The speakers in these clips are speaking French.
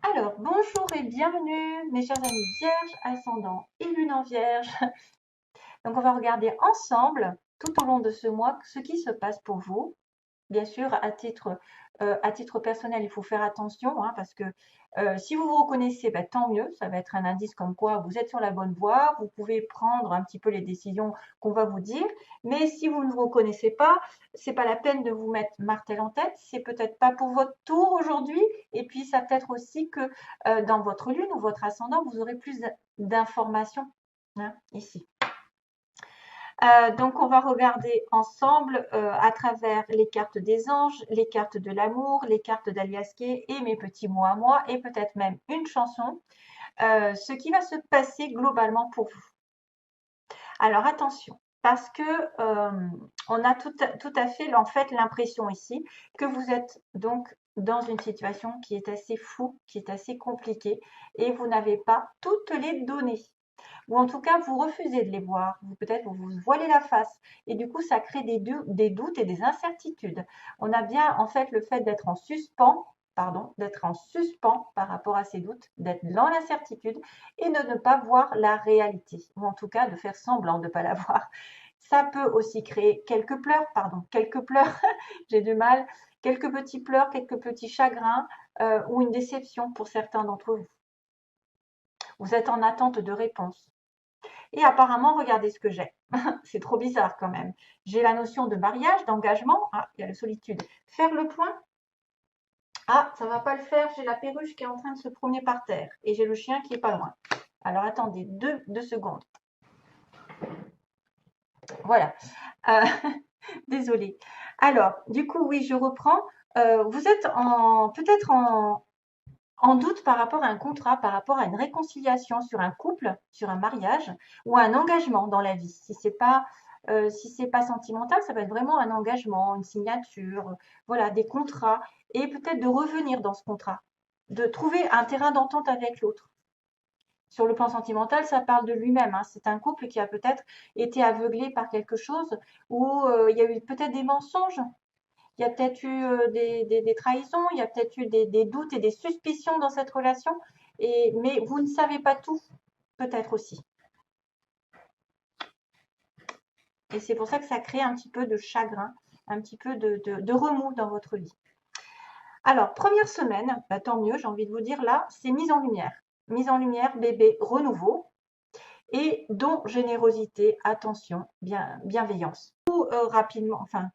Alors, bonjour et bienvenue, mes chers amis vierges, ascendant et lune en vierge. Donc, on va regarder ensemble, tout au long de ce mois, ce qui se passe pour vous. Bien sûr, à titre personnel, il faut faire attention, hein, parce que si vous vous reconnaissez, ben, tant mieux, ça va être un indice comme quoi vous êtes sur la bonne voie, vous pouvez prendre un petit peu les décisions qu'on va vous dire, mais si vous ne vous reconnaissez pas, c'est pas la peine de vous mettre martel en tête, c'est peut-être pas pour votre tour aujourd'hui, et puis ça peut être aussi que dans votre lune ou votre ascendant, vous aurez plus d'informations, hein, ici. Donc, on va regarder ensemble à travers les cartes des anges, les cartes de l'amour, les cartes d'Aliasqué et mes petits mots à moi, et peut-être même une chanson, ce qui va se passer globalement pour vous. Alors, attention, parce que on a tout à fait en fait l'impression ici que vous êtes donc dans une situation qui est assez floue, qui est assez compliquée, et vous n'avez pas toutes les données ou en tout cas vous refusez de les voir, peut-être vous vous voilez la face et du coup ça crée des doutes et des incertitudes. On a bien en fait le fait d'être en suspens, pardon, d'être en suspens par rapport à ces doutes, d'être dans l'incertitude et de ne pas voir la réalité, ou en tout cas de faire semblant de ne pas la voir. Ça peut aussi créer quelques pleurs, j'ai du mal, quelques petits pleurs, quelques petits chagrins ou une déception pour certains d'entre vous. Vous êtes en attente de réponses. Et apparemment, regardez ce que j'ai. C'est trop bizarre quand même. J'ai la notion de mariage, d'engagement. Ah, il y a la solitude. Faire le point. Ah, ça va pas le faire. J'ai la perruche qui est en train de se promener par terre. Et j'ai le chien qui est pas loin. Alors attendez, deux secondes. Voilà. Euh, désolée. Alors, du coup, oui, je reprends. Vous êtes peut-être en doute par rapport à un contrat, par rapport à une réconciliation sur un couple, sur un mariage ou un engagement dans la vie. Si c'est pas sentimental, ça va être vraiment un engagement, une signature, voilà, des contrats et peut-être de revenir dans ce contrat, de trouver un terrain d'entente avec l'autre. Sur le plan sentimental, ça parle de lui-même, hein. C'est un couple qui a peut-être été aveuglé par quelque chose ou il y a eu peut-être des mensonges, il y a peut-être eu des trahisons, il y a peut-être eu des doutes et des suspicions dans cette relation, mais vous ne savez pas tout, peut-être aussi. Et c'est pour ça que ça crée un petit peu de chagrin, un petit peu de remous dans votre vie. Alors, première semaine, bah, tant mieux, j'ai envie de vous dire là, c'est mise en lumière. Mise en lumière, bébé, renouveau, et dont générosité, attention, bienveillance. Ou rapidement, enfin,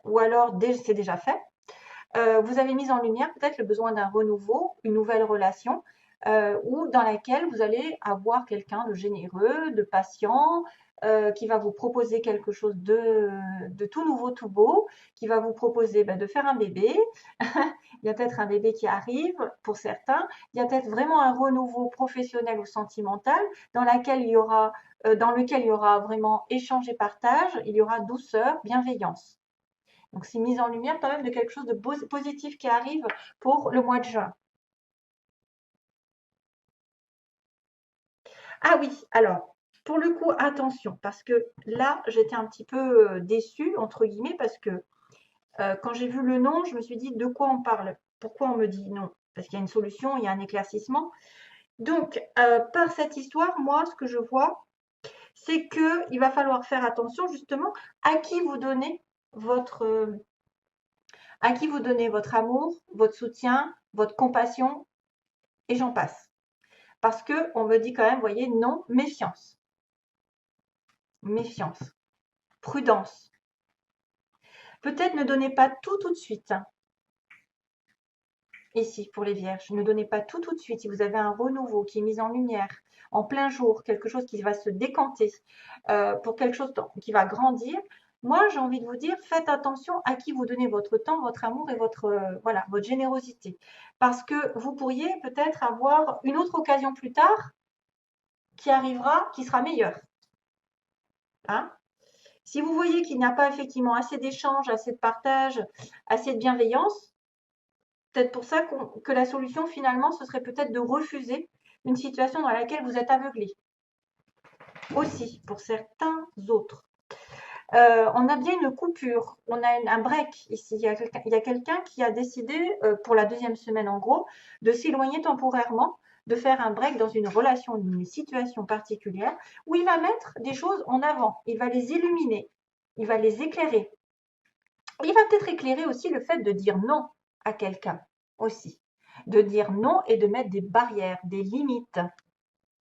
ou alors c'est déjà fait. Vous avez mis en lumière peut-être le besoin d'un renouveau, une nouvelle relation, ou dans laquelle vous allez avoir quelqu'un de généreux, de patient, qui va vous proposer quelque chose de tout nouveau, tout beau, qui va vous proposer de faire un bébé. Il y a peut-être un bébé qui arrive pour certains. Il y a peut-être vraiment un renouveau professionnel ou sentimental dans lequel il y aura vraiment échange et partage. Il y aura douceur, bienveillance. Donc, c'est mise en lumière quand même de quelque chose de positif qui arrive pour le mois de juin. Ah oui, alors, pour le coup, attention, parce que là, j'étais un petit peu déçue, entre guillemets, parce que quand j'ai vu le nom, je me suis dit de quoi on parle? Pourquoi on me dit non? Parce qu'il y a une solution, il y a un éclaircissement. Donc, par cette histoire, moi, ce que je vois, c'est qu'il va falloir faire attention justement à qui vous donnez votre, à qui vous donnez votre amour, votre soutien, votre compassion, et j'en passe. Parce que on me dit quand même, vous voyez, non, méfiance, méfiance, prudence. Peut-être ne donnez pas tout de suite. Ici, pour les vierges, ne donnez pas tout de suite. Si vous avez un renouveau qui est mis en lumière, en plein jour, quelque chose qui va se décanter, pour quelque chose qui va grandir, moi, j'ai envie de vous dire, faites attention à qui vous donnez votre temps, votre amour et voilà, votre générosité. Parce que vous pourriez peut-être avoir une autre occasion plus tard qui arrivera, qui sera meilleure. Hein. Si vous voyez qu'il n'y a pas effectivement assez d'échanges, assez de partage, assez de bienveillance, peut-être pour ça que la solution finalement, ce serait peut-être de refuser une situation dans laquelle vous êtes aveuglé. Aussi, pour certains autres. On a bien une coupure, on a un break ici. Il y a quelqu'un qui a décidé, pour la deuxième semaine en gros, de s'éloigner temporairement, de faire un break dans une relation, une situation particulière, où il va mettre des choses en avant, il va les illuminer, il va les éclairer. Il va peut-être éclairer aussi le fait de dire non à quelqu'un aussi. De dire non et de mettre des barrières, des limites.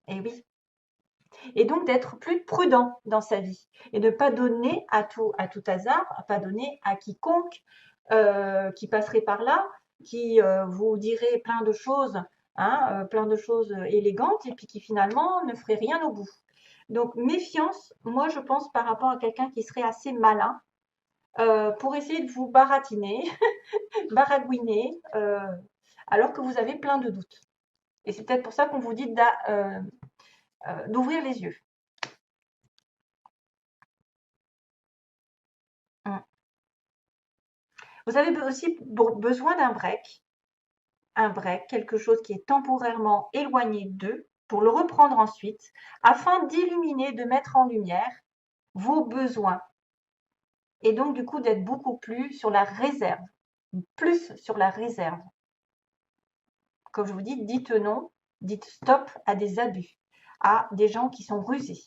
Et oui. Et donc d'être plus prudent dans sa vie et de ne pas donner à tout hasard, pas donner à quiconque qui passerait par là, qui vous dirait plein de choses, hein, plein de choses élégantes et puis qui finalement ne ferait rien au bout. Donc méfiance, moi je pense par rapport à quelqu'un qui serait assez malin pour essayer de vous baratiner, baragouiner, alors que vous avez plein de doutes. Et c'est peut-être pour ça qu'on vous dit d'ouvrir les yeux. Mmh. Vous avez aussi besoin d'un break, quelque chose qui est temporairement éloigné d'eux, pour le reprendre ensuite, afin d'illuminer, de mettre en lumière vos besoins. Et donc, du coup, d'être beaucoup plus sur la réserve, plus sur la réserve. Comme je vous dis, dites non, dites stop à des abus, à des gens qui sont rusés.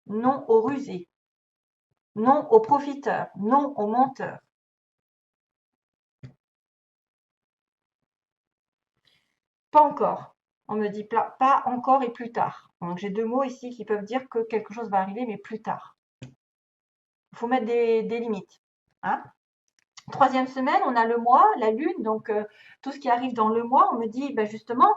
Non aux rusés, non aux profiteurs, non aux menteurs. Pas encore. On me dit pas encore et plus tard. Donc j'ai deux mots ici qui peuvent dire que quelque chose va arriver, mais plus tard. Il faut mettre des limites. Hein. Troisième semaine, on a le mois, la lune, donc tout ce qui arrive dans le mois, on me dit ben justement,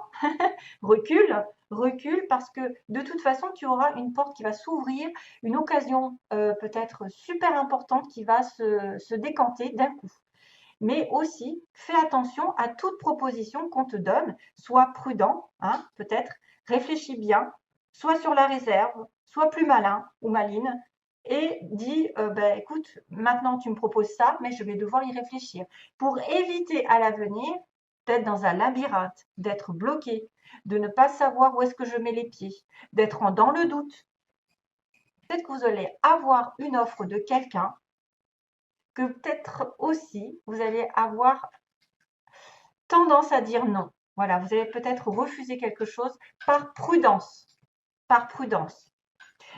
recule, recule, parce que de toute façon, tu auras une porte qui va s'ouvrir, une occasion peut-être super importante qui va se décanter d'un coup. Mais aussi, fais attention à toute proposition qu'on te donne, sois prudent, hein, peut-être, réfléchis bien, sois sur la réserve, sois plus malin ou maline, et dis, ben, écoute, maintenant tu me proposes ça, mais je vais devoir y réfléchir, pour éviter à l'avenir d'être dans un labyrinthe, d'être bloqué, de ne pas savoir où est-ce que je mets les pieds, d'être dans le doute. Peut-être que vous allez avoir une offre de quelqu'un que peut-être aussi vous allez avoir tendance à dire non. Voilà, vous allez peut-être refuser quelque chose par prudence, par prudence.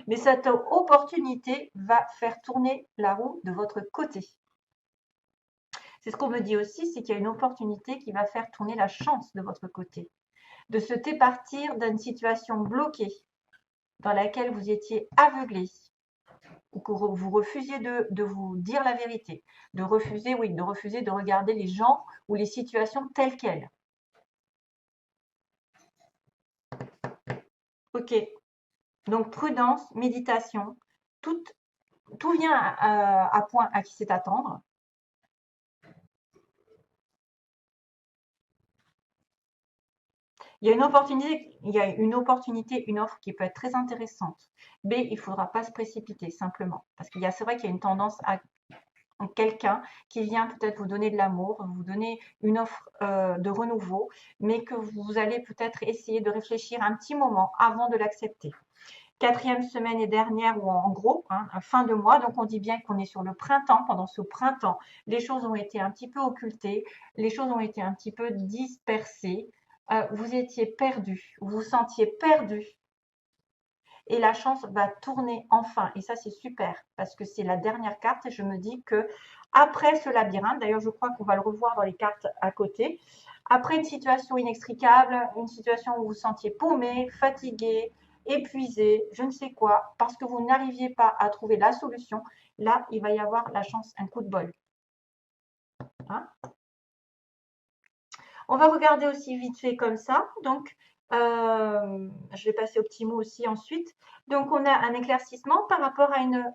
Mais cette opportunité va faire tourner la roue de votre côté. C'est ce qu'on me dit aussi, c'est qu'il y a une opportunité qui va faire tourner la chance de votre côté. De se départir d'une situation bloquée dans laquelle vous étiez aveuglé ou que vous refusiez de vous dire la vérité, de refuser, oui, de refuser de regarder les gens ou les situations telles quelles. Ok, donc prudence, méditation, tout vient à point à qui sait attendre. Il y a une opportunité, une offre qui peut être très intéressante. Mais il ne faudra pas se précipiter simplement. Parce c'est vrai qu'il y a une tendance à quelqu'un qui vient peut-être vous donner de l'amour, vous donner une offre de renouveau, mais que vous allez peut-être essayer de réfléchir un petit moment avant de l'accepter. Quatrième semaine et dernière, ou en gros, hein, fin de mois, donc on dit bien qu'on est sur le printemps. Pendant ce printemps, les choses ont été un petit peu occultées, les choses ont été un petit peu dispersées, vous étiez perdu, vous vous sentiez perdu, et la chance va tourner enfin, et ça c'est super, parce que c'est la dernière carte, et je me dis que après ce labyrinthe, d'ailleurs je crois qu'on va le revoir dans les cartes à côté, après une situation inextricable, une situation où vous vous sentiez paumé, fatigué, épuisé, je ne sais quoi, parce que vous n'arriviez pas à trouver la solution, là, il va y avoir la chance, un coup de bol. Hein. On va regarder aussi vite fait comme ça. Donc, je vais passer au petit mot aussi ensuite. Donc, on a un éclaircissement par rapport à une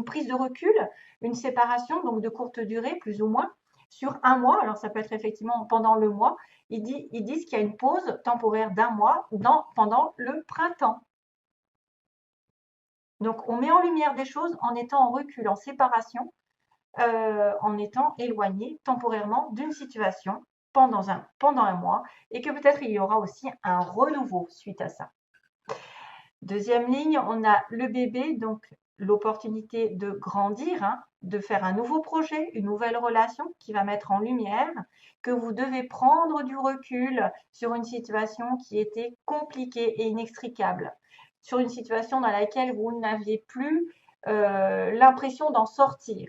prise de recul, une séparation, donc de courte durée, plus ou moins, sur un mois. Alors, ça peut être effectivement pendant le mois. Ils disent qu'il y a une pause temporaire d'un mois pendant le printemps. Donc, on met en lumière des choses en étant en recul, en séparation, en étant éloigné temporairement d'une situation pendant un mois, et que peut-être il y aura aussi un renouveau suite à ça. Deuxième ligne, on a le bébé, donc l'opportunité de grandir, hein, de faire un nouveau projet, une nouvelle relation qui va mettre en lumière que vous devez prendre du recul sur une situation qui était compliquée et inextricable, sur une situation dans laquelle vous n'aviez plus l'impression d'en sortir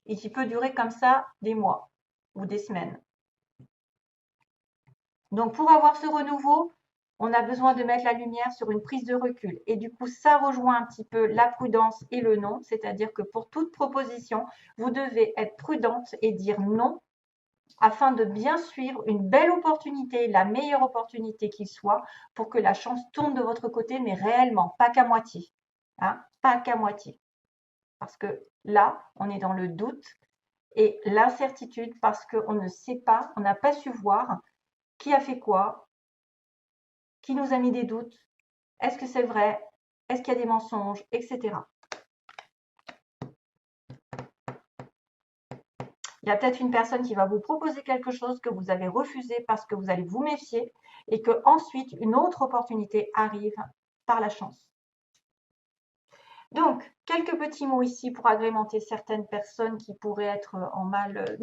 et qui peut durer comme ça des mois ou des semaines. Donc pour avoir ce renouveau, on a besoin de mettre la lumière sur une prise de recul. Et du coup, ça rejoint un petit peu la prudence et le non, c'est-à-dire que pour toute proposition, vous devez être prudente et dire non afin de bien suivre une belle opportunité, la meilleure opportunité qu'il soit, pour que la chance tourne de votre côté, mais réellement, pas qu'à moitié. Hein, pas qu'à moitié. Parce que là, on est dans le doute et l'incertitude parce qu'on ne sait pas, on n'a pas su voir qui a fait quoi, qui nous a mis des doutes, est-ce que c'est vrai, est-ce qu'il y a des mensonges, etc. Il y a peut-être une personne qui va vous proposer quelque chose que vous avez refusé parce que vous allez vous méfier et que ensuite une autre opportunité arrive par la chance. Donc, quelques petits mots ici pour agrémenter certaines personnes qui pourraient être en mal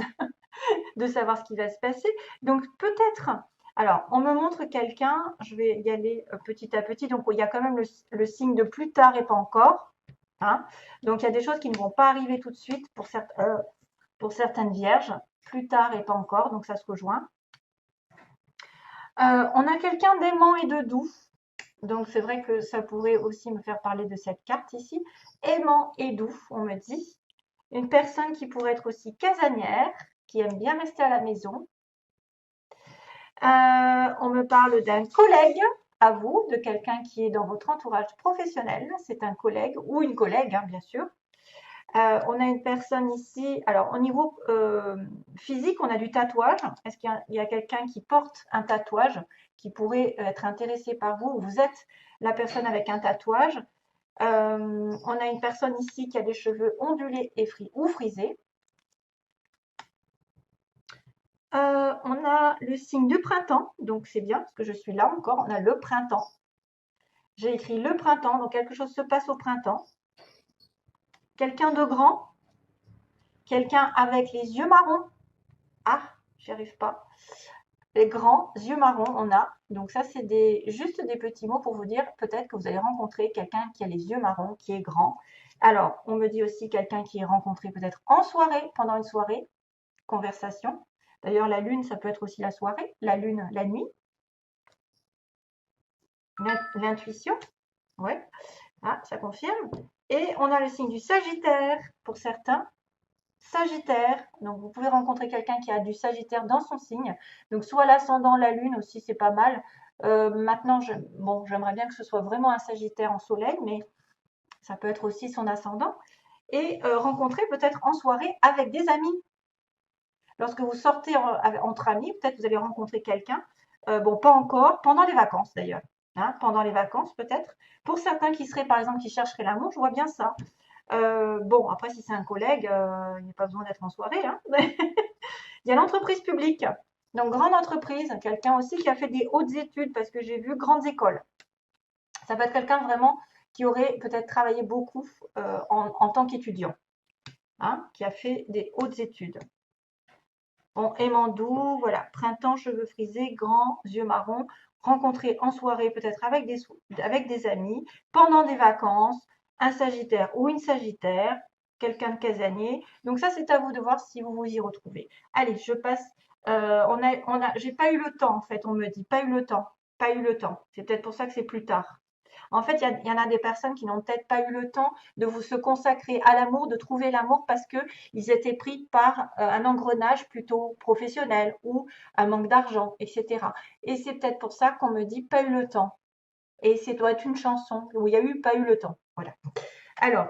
de savoir ce qui va se passer. Donc, peut-être, alors, on me montre quelqu'un, je vais y aller petit à petit. Donc, il y a quand même le signe de plus tard et pas encore. Hein. Donc, il y a des choses qui ne vont pas arriver tout de suite pour certaines vierges, plus tard et pas encore, donc ça se rejoint. On a quelqu'un d'aimant et de doux. Donc, c'est vrai que ça pourrait aussi me faire parler de cette carte ici. Aimant et doux, on me dit. Une personne qui pourrait être aussi casanière, qui aime bien rester à la maison. On me parle d'un collègue à vous, de quelqu'un qui est dans votre entourage professionnel. C'est un collègue ou une collègue, hein, bien sûr. On a une personne ici, alors au niveau physique, on a du tatouage. Est-ce qu'il y a quelqu'un qui porte un tatouage qui pourrait être intéressé par vous? Vous êtes la personne avec un tatouage. On a une personne ici qui a des cheveux ondulés et ou frisés. On a le signe du printemps, donc c'est bien parce que je suis là encore. On a le printemps. J'ai écrit le printemps, donc quelque chose se passe au printemps. Quelqu'un de grand, quelqu'un avec les yeux marrons. Ah, j'y arrive pas. Les grands yeux marrons, on a. Donc ça, c'est juste des petits mots pour vous dire peut-être que vous allez rencontrer quelqu'un qui a les yeux marrons, qui est grand. Alors, on me dit aussi quelqu'un qui est rencontré peut-être en soirée, pendant une soirée, conversation. D'ailleurs, la lune, ça peut être aussi la soirée, la lune, la nuit. L'intuition, ouais, ah, ça confirme. Et on a le signe du Sagittaire pour certains. Sagittaire, donc vous pouvez rencontrer quelqu'un qui a du Sagittaire dans son signe. Donc soit l'ascendant, la lune aussi, c'est pas mal. Maintenant, j'aimerais bien que ce soit vraiment un Sagittaire en soleil, mais ça peut être aussi son ascendant. Et rencontrer peut-être en soirée avec des amis. Lorsque vous sortez entre amis, peut-être vous allez rencontrer quelqu'un. Bon, pas encore, pendant les vacances d'ailleurs. Hein, pendant les vacances peut-être. Pour certains qui seraient, par exemple, qui chercheraient l'amour, je vois bien ça. Bon, après, si c'est un collègue, il n'y a pas besoin d'être en soirée. Hein. Il y a l'entreprise publique. Donc, grande entreprise, quelqu'un aussi qui a fait des hautes études, parce que j'ai vu grandes écoles. Ça peut être quelqu'un vraiment qui aurait peut-être travaillé beaucoup en tant qu'étudiant, hein, qui a fait des hautes études. Bon, aimant doux, voilà, printemps, cheveux frisés, grands, yeux marrons, rencontré en soirée peut-être avec des amis, pendant des vacances, un Sagittaire ou une Sagittaire, quelqu'un de casanier. Donc ça, c'est à vous de voir si vous vous y retrouvez. Allez, je passe. J'ai pas eu le temps en fait, on me dit, pas eu le temps, pas eu le temps. C'est peut-être pour ça que c'est plus tard. En fait, il y en a des personnes qui n'ont peut-être pas eu le temps de se consacrer à l'amour, de trouver l'amour parce qu'ils étaient pris par un engrenage plutôt professionnel ou un manque d'argent, etc. Et c'est peut-être pour ça qu'on me dit pas eu le temps. Et ça doit être une chanson où il y a eu pas eu le temps. Voilà. Alors,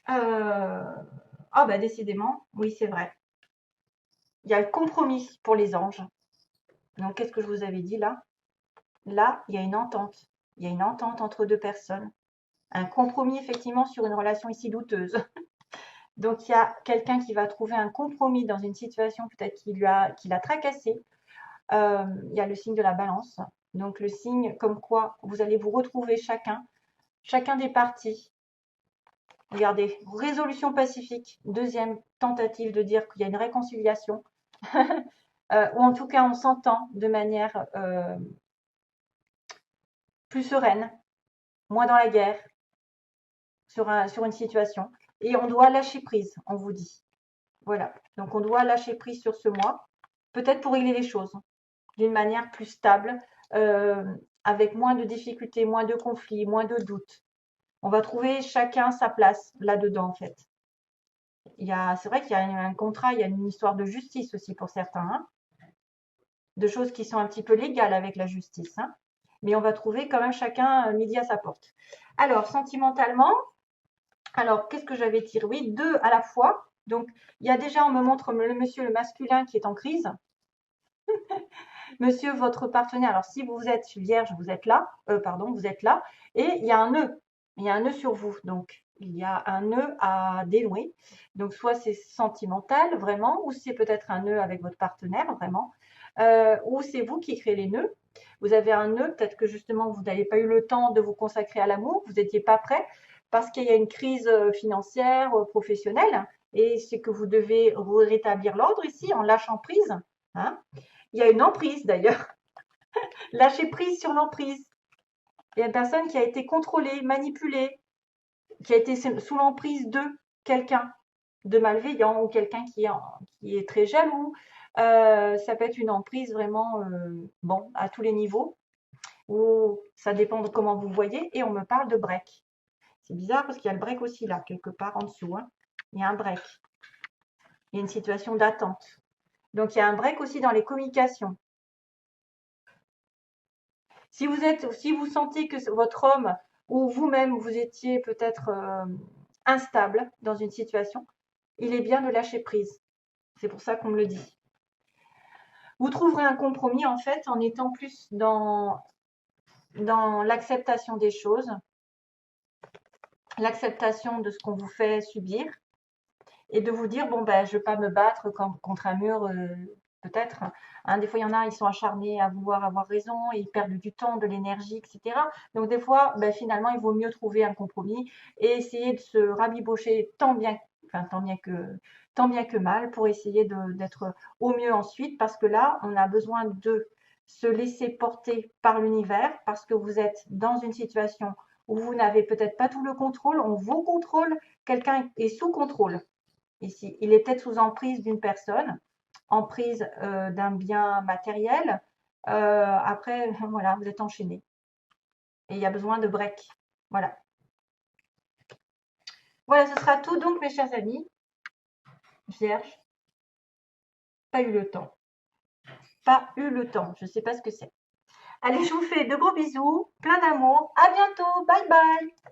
bah décidément, oui, c'est vrai. Il y a le compromis pour les anges. Donc, qu'est-ce que je vous avais dit là? Là, il y a une entente. Il y a une entente entre deux personnes. Un compromis effectivement sur une relation ici douteuse. Donc il y a quelqu'un qui va trouver un compromis dans une situation peut-être qui l'a tracassé. Il y a le signe de la balance. Donc le signe comme quoi vous allez vous retrouver chacun chacun des partis. Regardez, résolution pacifique, deuxième tentative de dire qu'il y a une réconciliation, ou en tout cas on s'entend de manière plus sereine, moins dans la guerre, sur une situation. Et on doit lâcher prise, on vous dit. Voilà, donc on doit lâcher prise sur ce mois, peut-être pour régler les choses d'une manière plus stable, avec moins de difficultés, moins de conflits, moins de doutes. On va trouver chacun sa place là-dedans, en fait. C'est vrai qu'il y a un contrat, il y a une histoire de justice aussi pour certains, hein, de choses qui sont un petit peu légales avec la justice, hein, mais on va trouver quand même chacun midi à sa porte. Alors, sentimentalement, alors qu'est-ce que j'avais tiré? Oui, deux à la fois. Donc, il y a déjà, on me montre le monsieur, le masculin qui est en crise. Monsieur, votre partenaire, alors si vous êtes vierge, vous êtes là, pardon, vous êtes là, et il y a un nœud, il y a un nœud sur vous, donc il y a un nœud à dénouer. Donc soit c'est sentimental vraiment, ou c'est peut-être un nœud avec votre partenaire vraiment, ou c'est vous qui créez les nœuds. Vous avez un nœud, peut-être que justement vous n'avez pas eu le temps de vous consacrer à l'amour, vous n'étiez pas prêt, parce qu'il y a une crise financière, professionnelle, et c'est que vous devez rétablir l'ordre ici en lâchant prise, hein. Il y a une emprise d'ailleurs. Lâcher prise sur l'emprise. Il y a une personne qui a été contrôlée, manipulée, qui a été sous l'emprise de quelqu'un de malveillant ou quelqu'un qui est très jaloux. Ça peut être une emprise vraiment, bon, à tous les niveaux, ou ça dépend de comment vous voyez. Et on me parle de break. C'est bizarre parce qu'il y a le break aussi là, quelque part en dessous, hein. Il y a un break. Il y a une situation d'attente. Donc il y a un break aussi dans les communications. Si vous sentez que votre homme ou vous-même, vous étiez peut-être instable dans une situation, il est bien de lâcher prise. C'est pour ça qu'on me le dit. Vous trouverez un compromis en fait en étant plus dans l'acceptation des choses, l'acceptation de ce qu'on vous fait subir et de vous dire, bon, ben, je ne vais pas me battre contre un mur, peut-être. Hein, des fois, il y en a, ils sont acharnés à vouloir avoir raison, ils perdent du temps, de l'énergie, etc. Donc, des fois, ben, finalement, il vaut mieux trouver un compromis et essayer de se rabibocher tant bien que mal pour essayer d'être au mieux ensuite, parce que là, on a besoin de se laisser porter par l'univers, parce que vous êtes dans une situation où vous n'avez peut-être pas tout le contrôle, on vous contrôle, quelqu'un est sous contrôle. Ici, il est peut-être sous emprise d'une personne, emprise d'un bien matériel. Après, voilà, vous êtes enchaîné. Et il y a besoin de break. Voilà. Voilà, ce sera tout donc, mes chers amis. Vierge, pas eu le temps. Pas eu le temps. Je ne sais pas ce que c'est. Allez, je vous fais de gros bisous, plein d'amour. À bientôt. Bye bye.